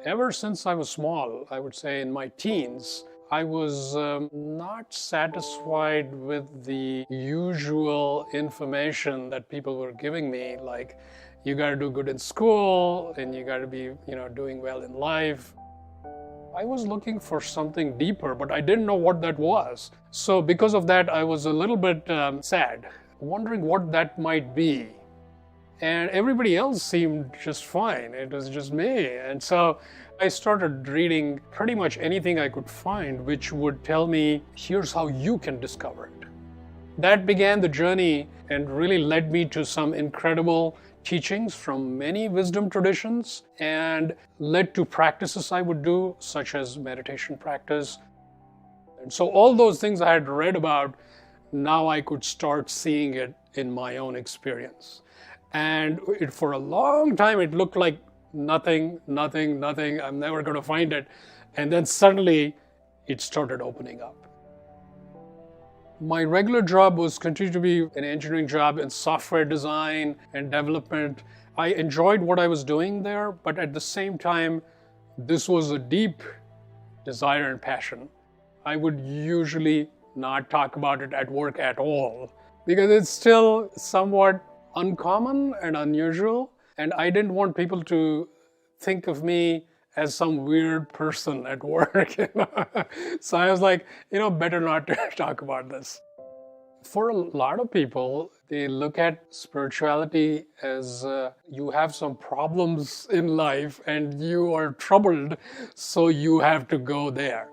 Ever since I was small, I would say in my teens, I was not satisfied with the usual information that people were giving me, like you got to do good in school and you got to be, doing well in life. I was looking for something deeper, but I didn't know what that was. So because of that, I was a little bit sad, wondering what that might be. And everybody else seemed just fine. It was just me. And so I started reading pretty much anything I could find, which would tell me, here's how you can discover it. That began the journey and really led me to some incredible teachings from many wisdom traditions and led to practices I would do, such as meditation practice. And so all those things I had read about, now I could start seeing it in my own experience. And for a long time, it looked like nothing, I'm never going to find it. And then suddenly, it started opening up. My regular job was continued to be an engineering job in software design and development. I enjoyed what I was doing there, but at the same time, this was a deep desire and passion. I would usually not talk about it at work at all because it's still somewhat uncommon and unusual, and I didn't want people to think of me as some weird person at work. So I was like, better not to talk about this. For a lot of people, they look at spirituality as you have some problems in life and you are troubled, so you have to go there.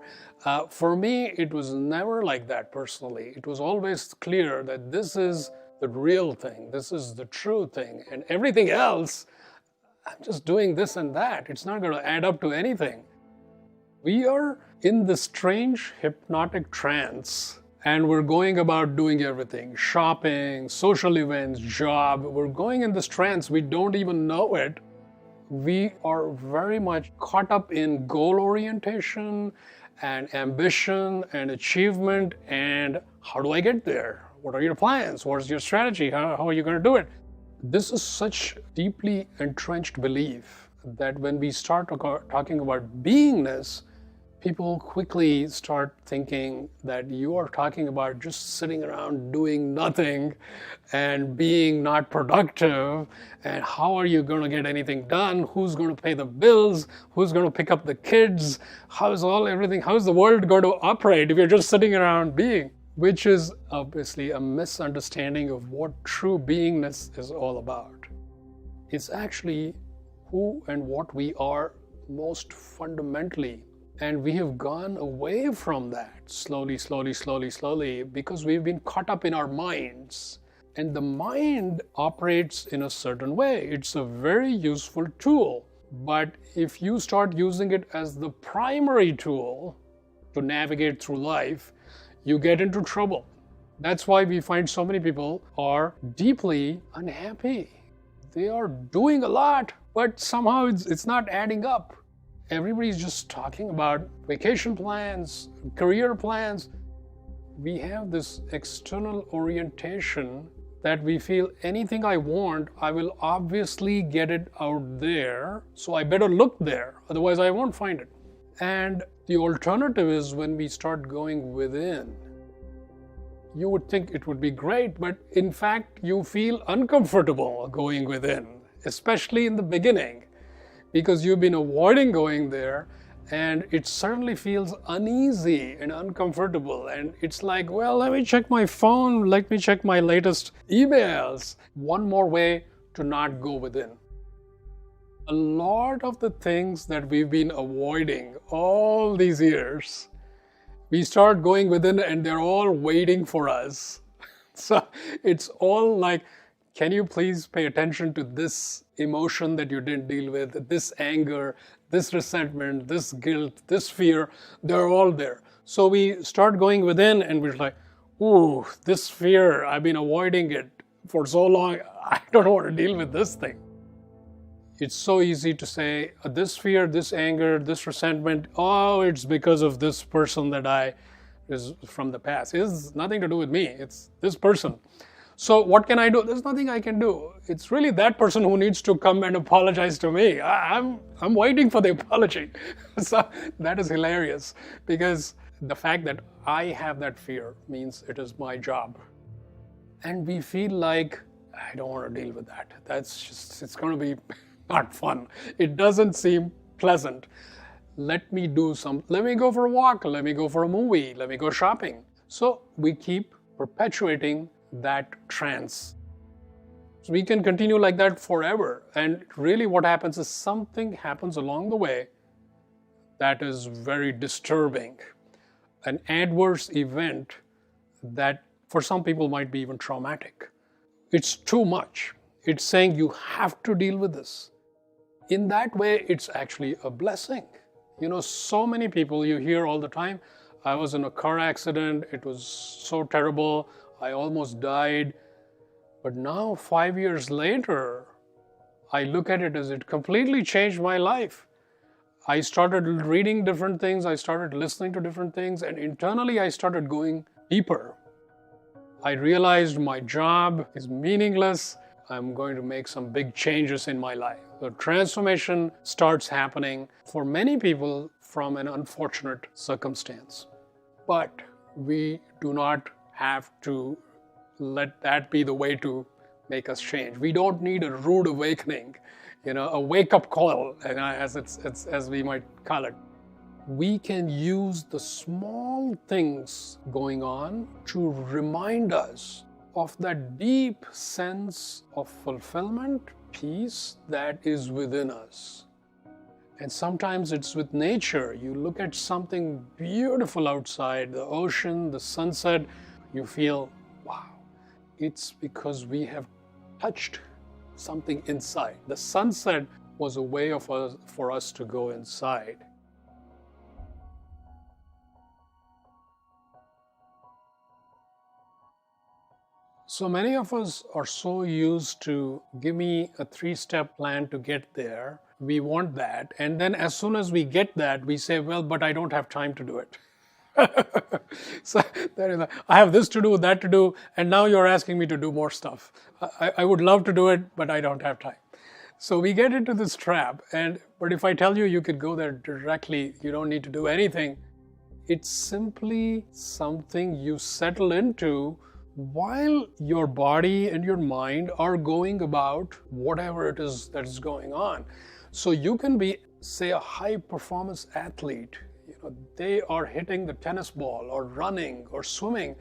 For me, it was never like that personally. It was always clear that this is the real thing, this is the true thing, and everything else, I'm just doing this and that. It's not going to add up to anything. We are in this strange hypnotic trance, and we're going about doing everything. Shopping, social events, job. We're going in this trance. We don't even know it. We are very much caught up in goal orientation and ambition and achievement and how do I get there? What are your plans? What's your strategy? How are you going to do it? This is such deeply entrenched belief that when we start talking about beingness, people quickly start thinking that you are talking about just sitting around doing nothing and being not productive, and how are you going to get anything done? Who's going to pay the bills? Who's going to pick up the kids? How's the world going to operate if you're just sitting around being? Which is obviously a misunderstanding of what true beingness is all about. It's actually who and what we are most fundamentally. And we have gone away from that slowly, because we've been caught up in our minds. And the mind operates in a certain way. It's a very useful tool. But if you start using it as the primary tool to navigate through life, you get into trouble. That's why we find so many people are deeply unhappy. They are doing a lot, but somehow it's not adding up. Everybody's just talking about vacation plans, career plans. We have this external orientation that we feel anything I want, I will obviously get it out there, so I better look there, otherwise I won't find it. And the alternative is when we start going within. You would think it would be great, but in fact, you feel uncomfortable going within, especially in the beginning, because you've been avoiding going there, and it certainly feels uneasy and uncomfortable. And it's like, well, let me check my phone, let me check my latest emails. One more way to not go within. A lot of the things that we've been avoiding all these years, we start going within and they're all waiting for us. So it's all like, can you please pay attention to this emotion that you didn't deal with, this anger, this resentment, this guilt, this fear, they're all there. So we start going within and we're like, ooh, this fear, I've been avoiding it for so long, I don't want to deal with this thing. It's so easy to say, this fear, this anger, this resentment, oh, it's because of this person that is from the past. It has nothing to do with me, it's this person. So what can I do? There's nothing I can do. It's really that person who needs to come and apologize to me. I'm waiting for the apology. So that is hilarious, because the fact that I have that fear means it is my job. And we feel like, I don't want to deal with that. It's going to be not fun. It doesn't seem pleasant. Let me go for a walk, let me go for a movie, let me go shopping. So we keep perpetuating that trance. So we can continue like that forever. And really what happens is something happens along the way that is very disturbing. An adverse event that for some people might be even traumatic. It's too much. It's saying you have to deal with this. In that way, it's actually a blessing. So many people you hear all the time, I was in a car accident, it was so terrible, I almost died. But now, 5 years later, I look at it as it completely changed my life. I started reading different things, I started listening to different things, and internally I started going deeper. I realized my job is meaningless. I'm going to make some big changes in my life. The transformation starts happening for many people from an unfortunate circumstance. But we do not have to let that be the way to make us change. We don't need a rude awakening, a wake-up call, as we might call it. We can use the small things going on to remind us of that deep sense of fulfillment, peace that is within us. And sometimes it's with nature. You look at something beautiful outside, the ocean, the sunset, you feel, wow. It's because we have touched something inside. The sunset was a way for us to go inside. So many of us are so used to give me a 3-step plan to get there. We want that. And then as soon as we get that, we say, well, but I don't have time to do it. So I have this to do, that to do, and now you're asking me to do more stuff. I would love to do it, but I don't have time. So we get into this trap. But if I tell you, you could go there directly, you don't need to do anything. It's simply something you settle into while your body and your mind are going about whatever it is that is going on. So you can be, say, a high-performance athlete. They are hitting the tennis ball or running or swimming.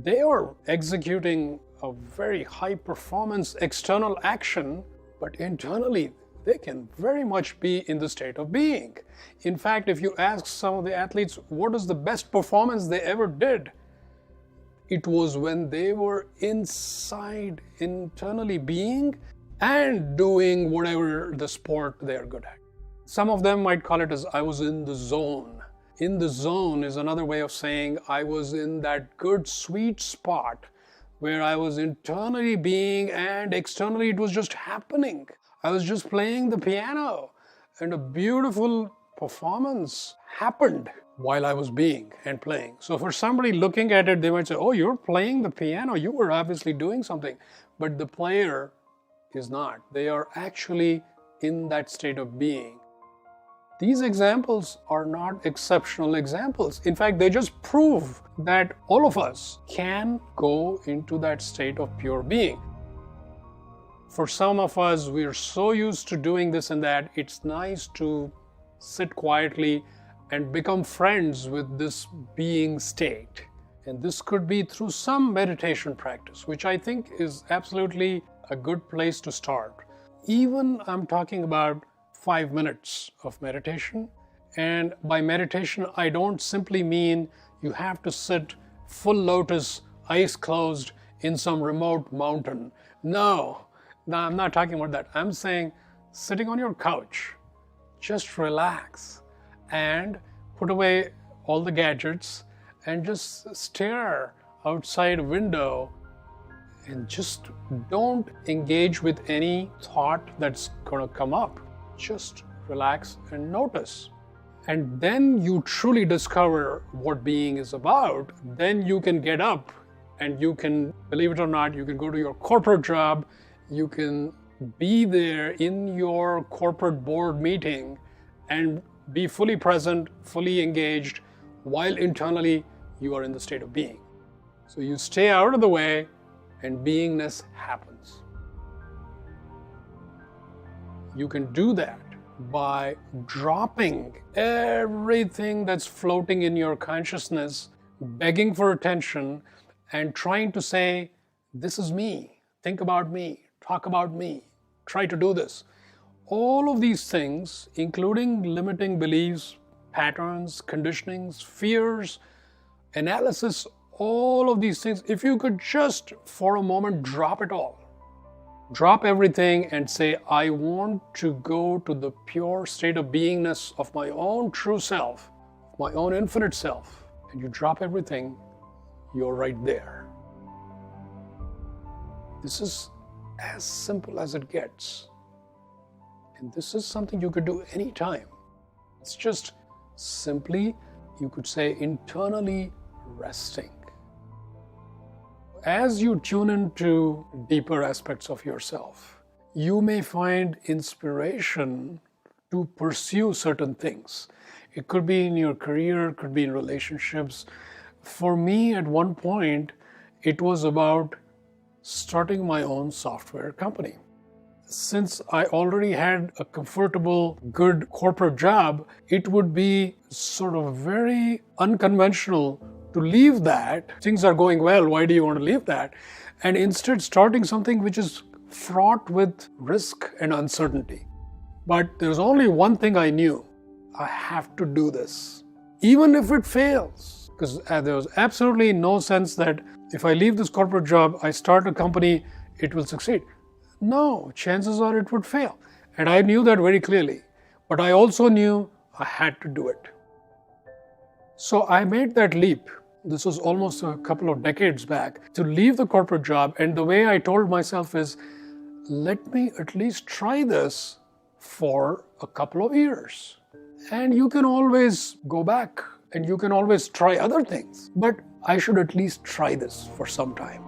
They are executing a very high-performance external action, but internally they can very much be in the state of being. In fact, if you ask some of the athletes what is the best performance they ever did, it was when they were inside, internally being and doing whatever the sport they're good at. Some of them might call it as I was in the zone. In the zone is another way of saying I was in that good sweet spot where I was internally being and externally it was just happening. I was just playing the piano and a beautiful performance happened while I was being and playing. So for somebody looking at it, they might say, oh, you're playing the piano. You were obviously doing something. But the player is not. They are actually in that state of being. These examples are not exceptional examples. In fact, they just prove that all of us can go into that state of pure being. For some of us, we're so used to doing this and that, it's nice to sit quietly and become friends with this being state. And this could be through some meditation practice, which I think is absolutely a good place to start. Even I'm talking about 5 minutes of meditation. And by meditation, I don't simply mean you have to sit full lotus, eyes closed in some remote mountain. No, I'm not talking about that. I'm saying sitting on your couch, just relax and put away all the gadgets and just stare outside a window and just don't engage with any thought that's going to come up. Just relax and notice. And then you truly discover what being is about. Then you can get up And you can, believe it or not, you can go to your corporate job, you can be there in your corporate board meeting and be fully present, fully engaged, while internally you are in the state of being. So you stay out of the way and beingness happens. You can do that by dropping everything that's floating in your consciousness, begging for attention, and trying to say, this is me, think about me, talk about me, try to do this. All of these things, including limiting beliefs, patterns, conditionings, fears, analysis, all of these things, if you could just for a moment drop it all, drop everything and say, I want to go to the pure state of beingness of my own true self, my own infinite self, and you drop everything, you're right there. This is as simple as it gets. And this is something you could do anytime. It's just simply, you could say, internally resting. As you tune into deeper aspects of yourself, you may find inspiration to pursue certain things. It could be in your career, it could be in relationships. For me, at one point, it was about starting my own software company. Since I already had a comfortable, good corporate job, it would be sort of very unconventional to leave that. Things are going well, why do you want to leave that? And instead starting something which is fraught with risk and uncertainty. But there's only one thing I knew. I have to do this, even if it fails. Because there was absolutely no sense that if I leave this corporate job, I start a company, it will succeed. No, chances are it would fail. And I knew that very clearly. But I also knew I had to do it. So I made that leap. This was almost a couple of decades back, to leave the corporate job. And the way I told myself is, let me at least try this for a couple of years. And you can always go back and you can always try other things. But I should at least try this for some time.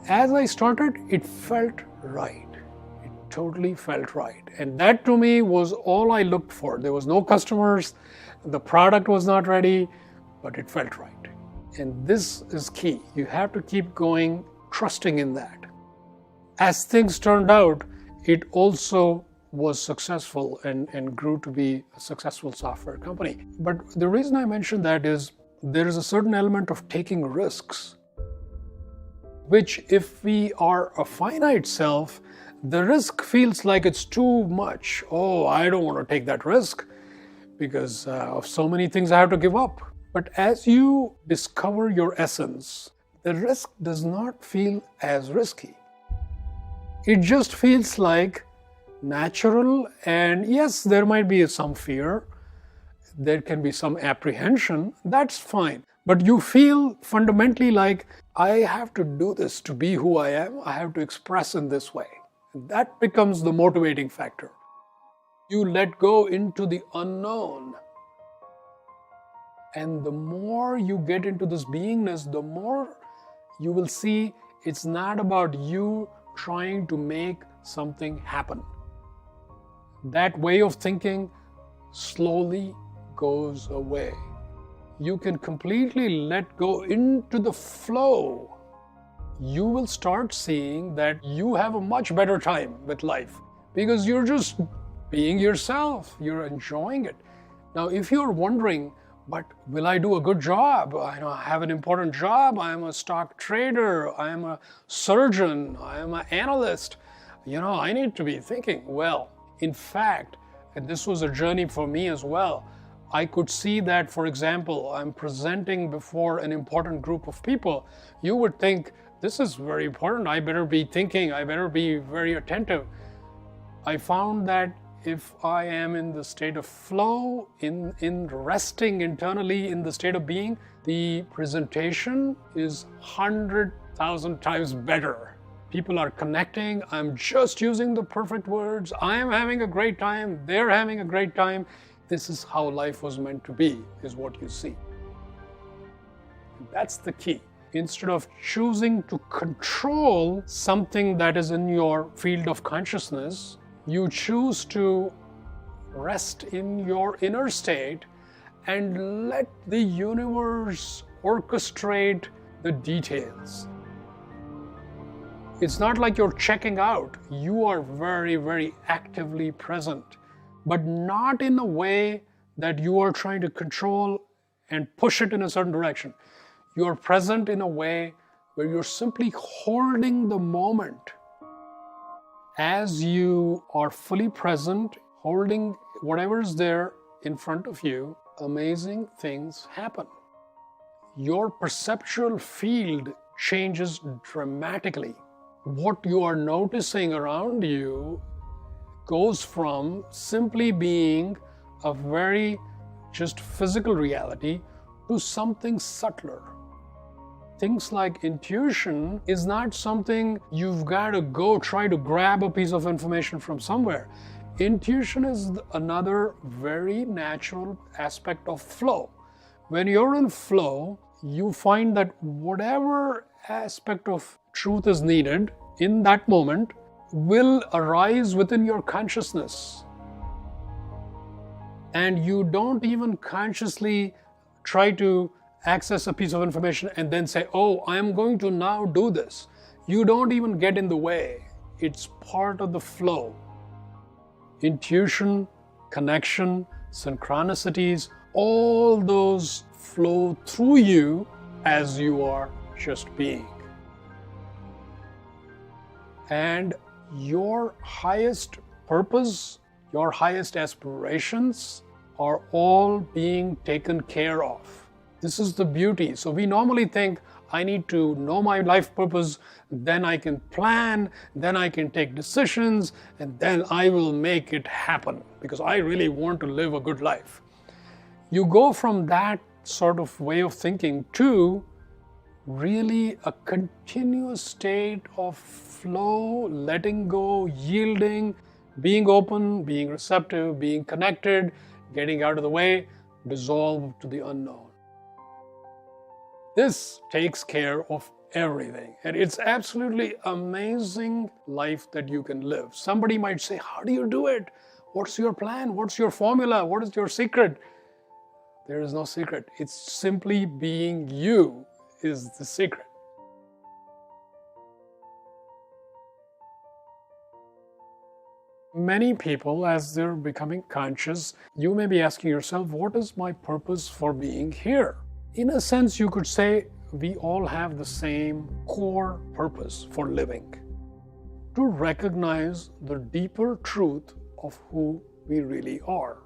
As I started, it felt right. It totally felt right. And that to me was all I looked for. There was no customers, the product was not ready, but it felt right. And this is key. You have to keep going, trusting in that. As things turned out, it also was successful and grew to be a successful software company. But the reason I mention that is there is a certain element of taking risks, which if we are a finite self, the risk feels like it's too much. Oh, I don't want to take that risk because of so many things I have to give up. But as you discover your essence, the risk does not feel as risky. It just feels like natural, and yes, there might be some fear, there can be some apprehension, that's fine. But you feel fundamentally like, I have to do this to be who I am, I have to express in this way. And that becomes the motivating factor. You let go into the unknown. And the more you get into this beingness, the more you will see it's not about you trying to make something happen. That way of thinking slowly goes away. You can completely let go into the flow. You will start seeing that you have a much better time with life because you're just being yourself. You're enjoying it. Now, if you're wondering, but will I do a good job? I have an important job. I'm a stock trader. I'm a surgeon. I'm an analyst. I need to be thinking, well, in fact, and this was a journey for me as well, I could see that, for example, I'm presenting before an important group of people. You would think, this is very important. I better be thinking. I better be very attentive. I found that if I am in the state of flow, in resting internally in the state of being, the presentation is 100,000 times better. People are connecting. I'm just using the perfect words. I am having a great time. They're having a great time. This is how life was meant to be, is what you see. And that's the key. Instead of choosing to control something that is in your field of consciousness, you choose to rest in your inner state and let the universe orchestrate the details. It's not like you're checking out. You are very, very actively present, but not in a way that you are trying to control and push it in a certain direction. You are present in a way where you're simply holding the moment. As you are fully present, holding whatever is there in front of you, amazing things happen. Your perceptual field changes dramatically. What you are noticing around you goes from simply being a very just physical reality to something subtler. Things like intuition is not something you've got to go try to grab a piece of information from somewhere. Intuition is another very natural aspect of flow. When you're in flow, you find that whatever aspect of truth is needed in that moment will arise within your consciousness. And you don't even consciously try to access a piece of information and then say, oh, I am going to now do this. You don't even get in the way. It's part of the flow. Intuition, connection, synchronicities, all those flow through you as you are just being. And your highest purpose, your highest aspirations are all being taken care of. This is the beauty. So we normally think, I need to know my life purpose, then I can plan, then I can take decisions, and then I will make it happen because I really want to live a good life. You go from that sort of way of thinking to really a continuous state of flow, letting go, yielding, being open, being receptive, being connected, getting out of the way, dissolve to the unknown. This takes care of everything. And it's absolutely amazing life that you can live. Somebody might say, how do you do it? What's your plan? What's your formula? What is your secret? There is no secret. It's simply being you is the secret. Many people, as they're becoming conscious, you may be asking yourself, what is my purpose for being here? In a sense, you could say we all have the same core purpose for living. To recognize the deeper truth of who we really are.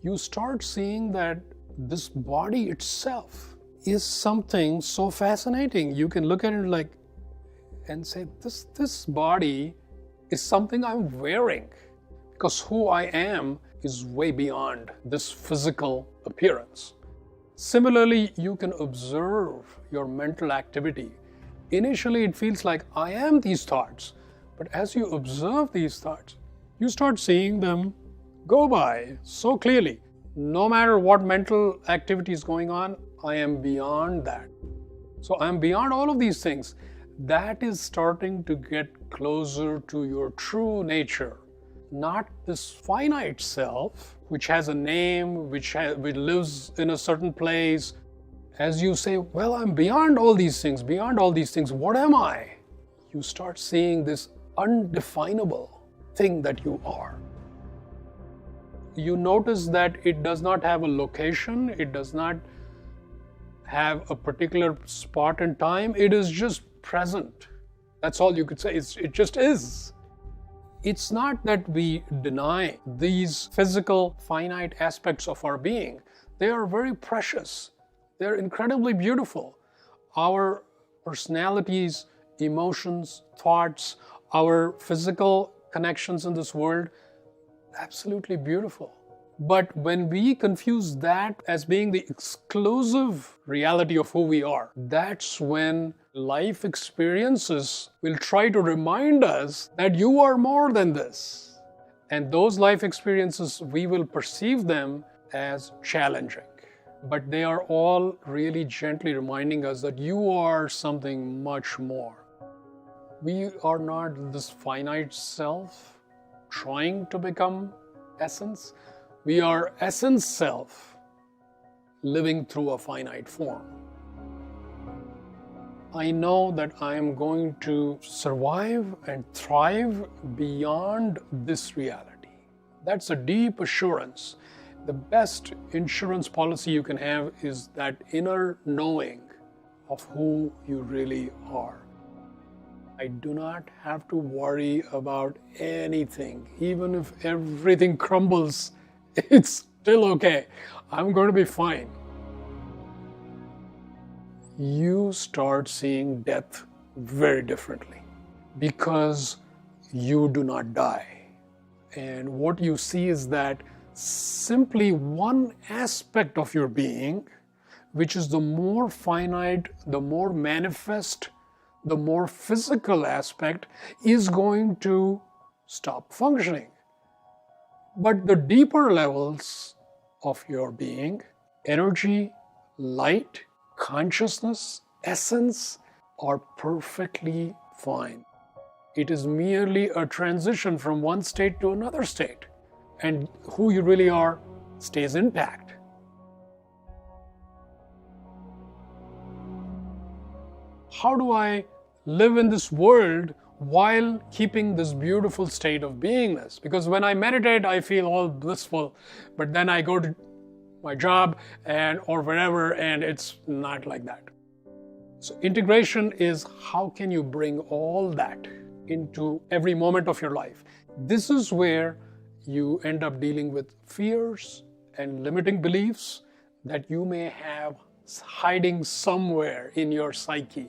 You start seeing that this body itself is something so fascinating. You can look at it and say, this body is something I'm wearing, because who I am is way beyond this physical appearance. Similarly, you can observe your mental activity. Initially, it feels like I am these thoughts, but as you observe these thoughts, you start seeing them go by so clearly. No matter what mental activity is going on, I am beyond that. So I'm beyond all of these things. That is starting to get closer to your true nature. Not this finite self, which has a name, which lives in a certain place. As you say, well, I'm beyond all these things, what am I? You start seeing this undefinable thing that you are. You notice that it does not have a location, it does not have a particular spot and time, it is just present. That's all you could say, it just is. It's not that we deny these physical, finite aspects of our being. They are very precious. They're incredibly beautiful. Our personalities, emotions, thoughts, our physical connections in this world, absolutely beautiful. But when we confuse that as being the exclusive reality of who we are, that's when life experiences will try to remind us that you are more than this. And those life experiences, we will perceive them as challenging. but they are all really gently reminding us that you are something much more. We are not this finite self trying to become essence. We are essence self living through a finite form. I know that I am going to survive and thrive beyond this reality. That's a deep assurance. The best insurance policy you can have is that inner knowing of who you really are. I do not have to worry about anything. Even if everything crumbles, it's still okay. I'm going to be fine. You start seeing death very differently because you do not die. And what you see is that simply one aspect of your being, which is the more finite, the more manifest, the more physical aspect, is going to stop functioning. But the deeper levels of your being, energy, light, consciousness, essence, are perfectly fine. It is merely a transition from one state to another state, and who you really are stays intact. How do I live in this world while keeping this beautiful state of beingness? Because when I meditate, I feel all blissful, but then I go to my job or wherever, and it's not like that. So integration is how can you bring all that into every moment of your life. This is where you end up dealing with fears and limiting beliefs that you may have hiding somewhere in your psyche.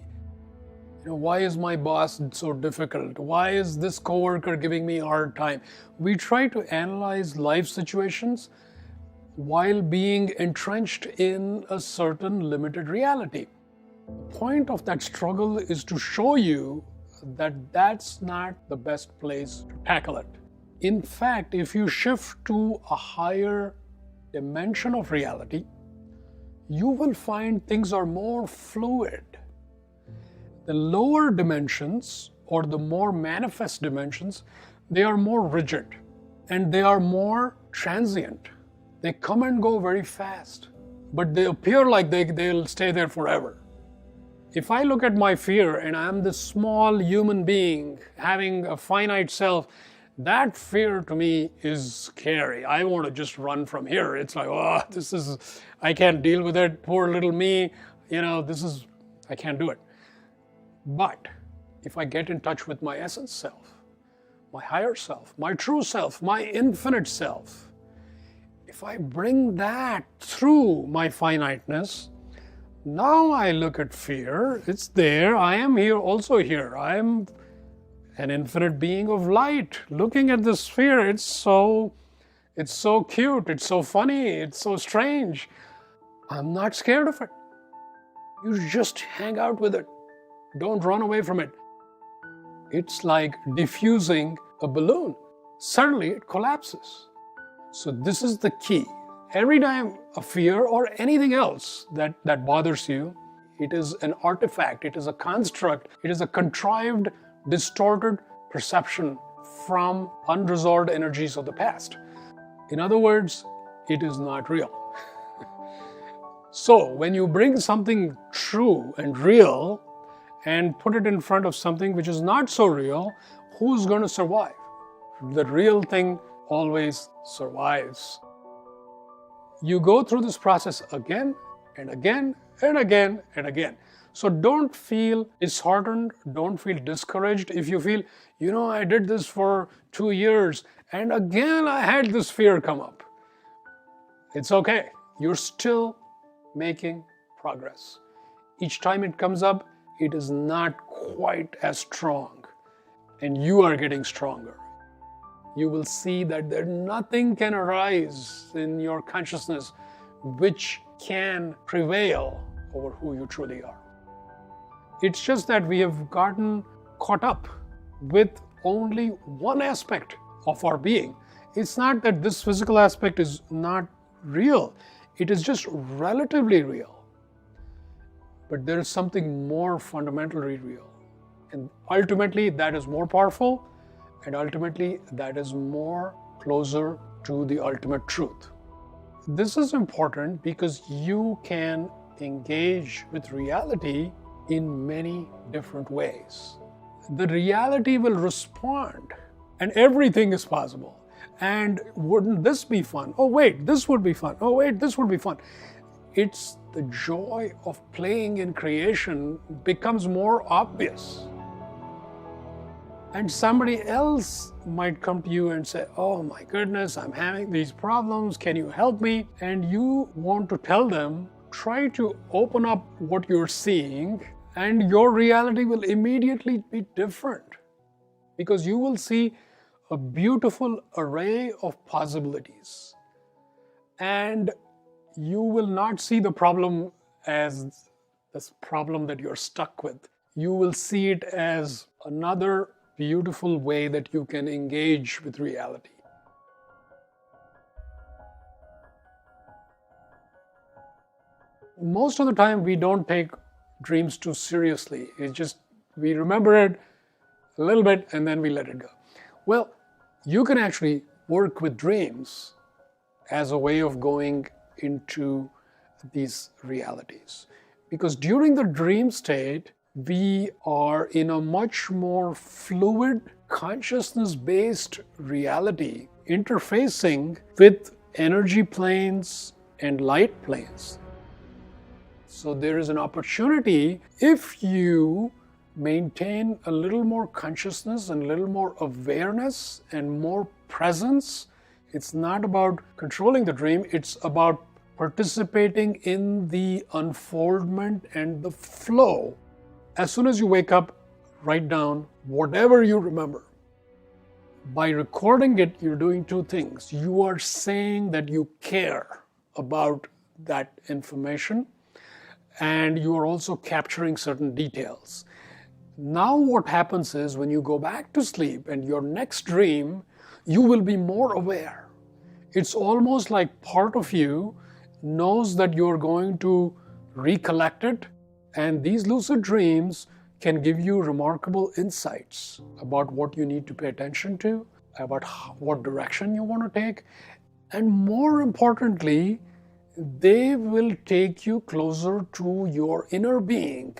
Why is my boss so difficult? Why is this coworker giving me a hard time? We try to analyze life situations while being entrenched in a certain limited reality. The point of that struggle is to show you that that's not the best place to tackle it. In fact, if you shift to a higher dimension of reality, you will find things are more fluid. The lower dimensions, or the more manifest dimensions, they are more rigid and they are more transient. They come and go very fast, but they appear like they'll stay there forever. If I look at my fear and I'm this small human being having a finite self, that fear to me is scary. I want to just run from here. It's like, I can't deal with it. Poor little me. I can't do it. But if I get in touch with my essence self, my higher self, my true self, my infinite self, if I bring that through my finiteness, now I look at fear, it's there, I am here, also here. I am an infinite being of light. Looking at this fear, it's so cute, it's so funny, it's so strange. I'm not scared of it. You just hang out with it. Don't run away from it. It's like diffusing a balloon. Suddenly it collapses. So this is the key. Every time a fear or anything else that bothers you, it is an artifact, it is a construct, it is a contrived, distorted perception from unresolved energies of the past. In other words, it is not real. So when you bring something true and real and put it in front of something which is not so real, who's going to survive? The real thing always survives. You go through this process again and again and again and again. So don't feel disheartened, don't feel discouraged. If you feel, I did this for 2 years and again I had this fear come up. It's okay. You're still making progress. Each time it comes up, it is not quite as strong and you are getting stronger. You will see that nothing can arise in your consciousness which can prevail over who you truly are. It's just that we have gotten caught up with only one aspect of our being. It's not that this physical aspect is not real. It is just relatively real. But there is something more fundamentally real. And ultimately, that is more powerful, and ultimately, that is more closer to the ultimate truth. This is important because you can engage with reality in many different ways. The reality will respond, and everything is possible. And wouldn't this be fun? Oh wait, this would be fun. Oh wait, this would be fun. It's the joy of playing in creation becomes more obvious. And somebody else might come to you and say, oh my goodness, I'm having these problems, can you help me? And you want to tell them, try to open up what you're seeing, and your reality will immediately be different. Because you will see a beautiful array of possibilities. And you will not see the problem as this problem that you're stuck with. You will see it as another beautiful way that you can engage with reality. Most of the time, we don't take dreams too seriously. It's just, we remember it a little bit and then we let it go. Well, you can actually work with dreams as a way of going into these realities. Because during the dream state, we are in a much more fluid, consciousness-based reality, interfacing with energy planes and light planes. So there is an opportunity, if you maintain a little more consciousness and a little more awareness and more presence. It's not about controlling the dream, it's about participating in the unfoldment and the flow. As soon as you wake up, write down whatever you remember. By recording it, you're doing two things. You are saying that you care about that information, and you are also capturing certain details. Now what happens is when you go back to sleep and your next dream, you will be more aware. It's almost like part of you knows that you're going to recollect it, and these lucid dreams can give you remarkable insights about what you need to pay attention to, about what direction you want to take, and more importantly, they will take you closer to your inner being.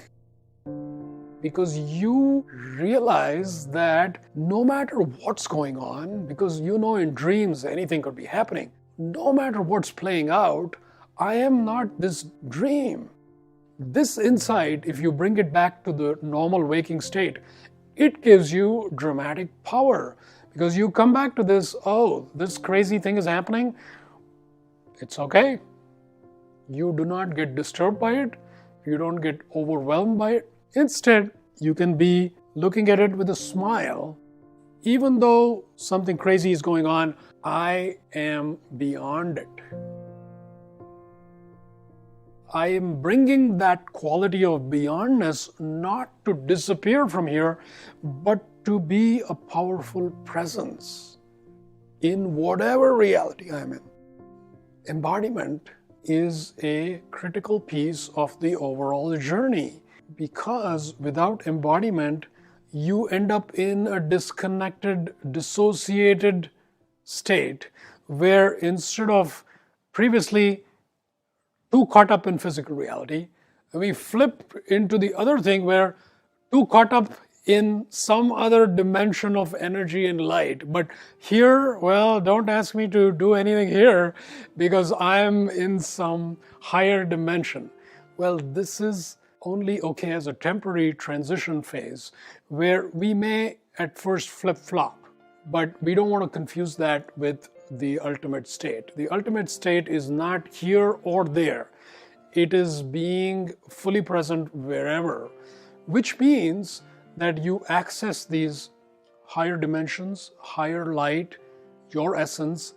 Because you realize that no matter what's going on, because you know in dreams anything could be happening, no matter what's playing out, I am not this dream. This insight, if you bring it back to the normal waking state, it gives you dramatic power. Because you come back to this, oh, this crazy thing is happening, it's okay. You do not get disturbed by it, you don't get overwhelmed by it. Instead, you can be looking at it with a smile. Even though something crazy is going on, I am beyond it. I am bringing that quality of beyondness not to disappear from here, but to be a powerful presence in whatever reality I am in. Embodiment is a critical piece of the overall journey. Because without embodiment, you end up in a disconnected, dissociated state where instead of previously too caught up in physical reality, we flip into the other thing where too caught up in some other dimension of energy and light. But here, well, don't ask me to do anything here because I'm in some higher dimension. Well, this is only okay as a temporary transition phase where we may at first flip-flop, but we don't want to confuse that with the ultimate state. The ultimate state is not here or there. It is being fully present wherever, which means that you access these higher dimensions, higher light, your essence,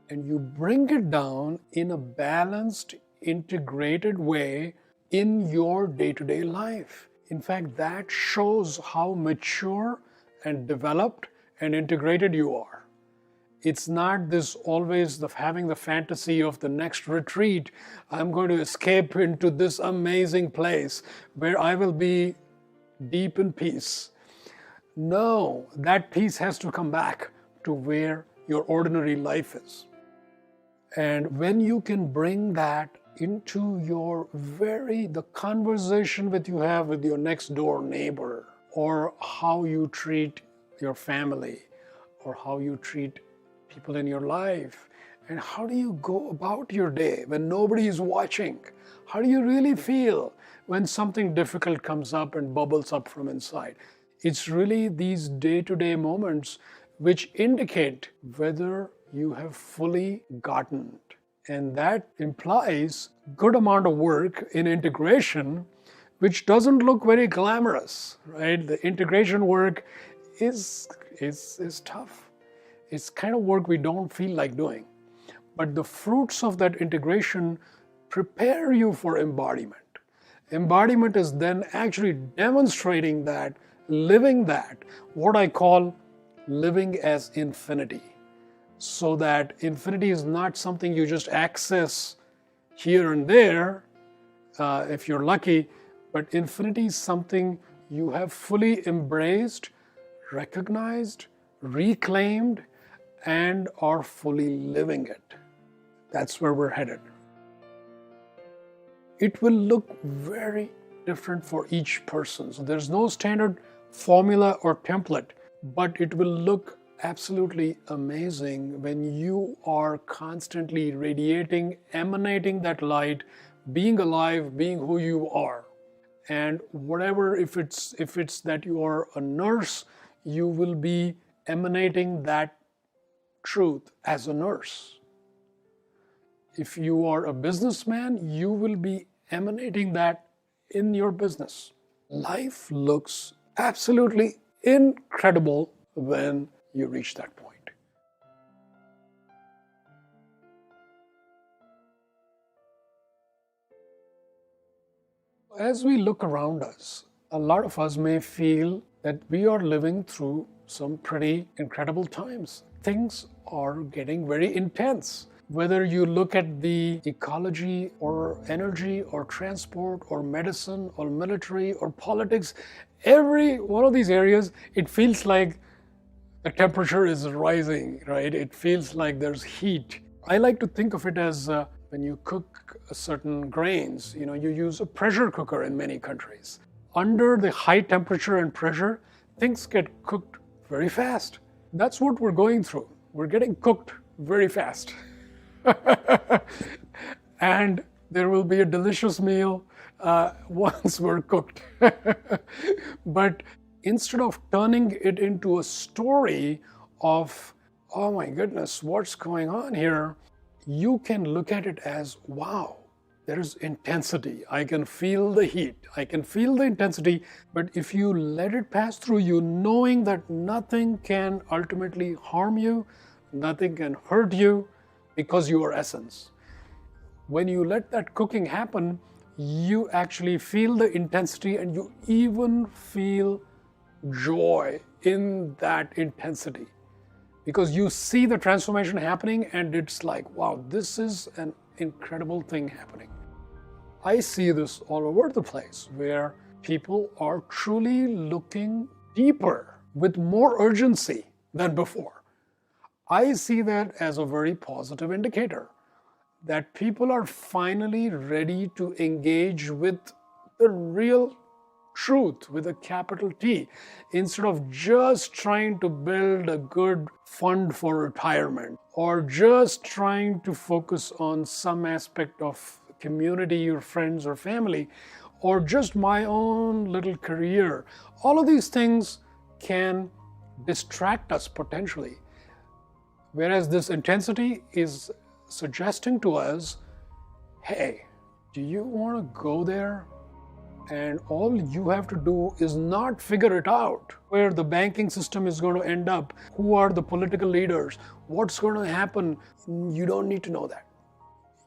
and you bring it down in a balanced, integrated way in your day-to-day life. In fact, that shows how mature and developed and integrated you are. It's not this always having the fantasy of the next retreat. I'm going to escape into this amazing place where I will be deep in peace. No, that peace has to come back to where your ordinary life is. And when you can bring that into the conversation that you have with your next door neighbor, or how you treat your family, or how you treat people in your life, and how do you go about your day when nobody is watching? How do you really feel when something difficult comes up and bubbles up from inside? It's really these day-to-day moments which indicate whether you have fully gotten it. And that implies good amount of work in integration, which doesn't look very glamorous, right? The integration work is tough. It's kind of work we don't feel like doing. But the fruits of that integration prepare you for embodiment. Embodiment is then actually demonstrating that, living that, what I call living as infinity. So that infinity is not something you just access here and there, if you're lucky, but infinity is something you have fully embraced, recognized, reclaimed, and are fully living it. That's where we're headed. It will look very different for each person. So there's no standard formula or template, but it will look absolutely amazing when you are constantly radiating, emanating that light, being alive, being who you are. And whatever, if it's that you are a nurse, you will be emanating that truth as a nurse. If you are a businessman, you will be emanating that in your business. Life looks absolutely incredible when you reach that point. As we look around us, a lot of us may feel that we are living through some pretty incredible times. Things are getting very intense. Whether you look at the ecology or energy or transport or medicine or military or politics, every one of these areas, it feels like the temperature is rising, right? It feels like there's heat. I like to think of it as when you cook certain grains, you use a pressure cooker in many countries. Under the high temperature and pressure, things get cooked very fast. That's what we're going through. We're getting cooked very fast. And there will be a delicious meal once we're cooked. But instead of turning it into a story of, oh my goodness, what's going on here, you can look at it as, wow, there's intensity. I can feel the heat. I can feel the intensity. But if you let it pass through you, knowing that nothing can ultimately harm you, nothing can hurt you, because you are essence. When you let that cooking happen, you actually feel the intensity and you even feel joy in that intensity. Because you see the transformation happening and it's like, wow, this is an incredible thing happening. I see this all over the place where people are truly looking deeper with more urgency than before. I see that as a very positive indicator that people are finally ready to engage with the real truth with a capital T, instead of just trying to build a good fund for retirement or just trying to focus on some aspect of community or friends or family or just my own little career. All of these things can distract us potentially. Whereas this intensity is suggesting to us, hey, do you want to go there? And all you have to do is not figure it out, where the banking system is going to end up, who are the political leaders, what's going to happen. You don't need to know that.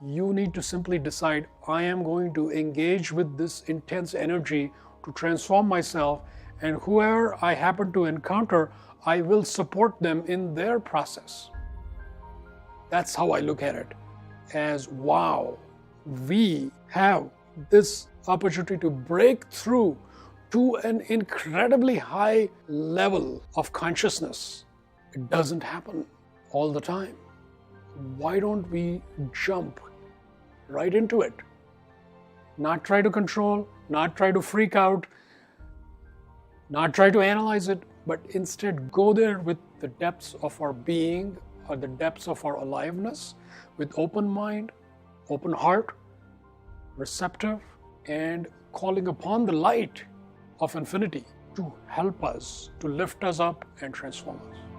You need to simply decide, I am going to engage with this intense energy to transform myself, and whoever I happen to encounter, I will support them in their process. That's how I look at it, as wow, we have this opportunity to break through to an incredibly high level of consciousness. It doesn't happen all the time. Why don't we jump right into it? Not try to control, not try to freak out, not try to analyze it, but instead go there with the depths of our being or the depths of our aliveness, with open mind, open heart, receptive, and calling upon the light of infinity to help us, to lift us up and transform us.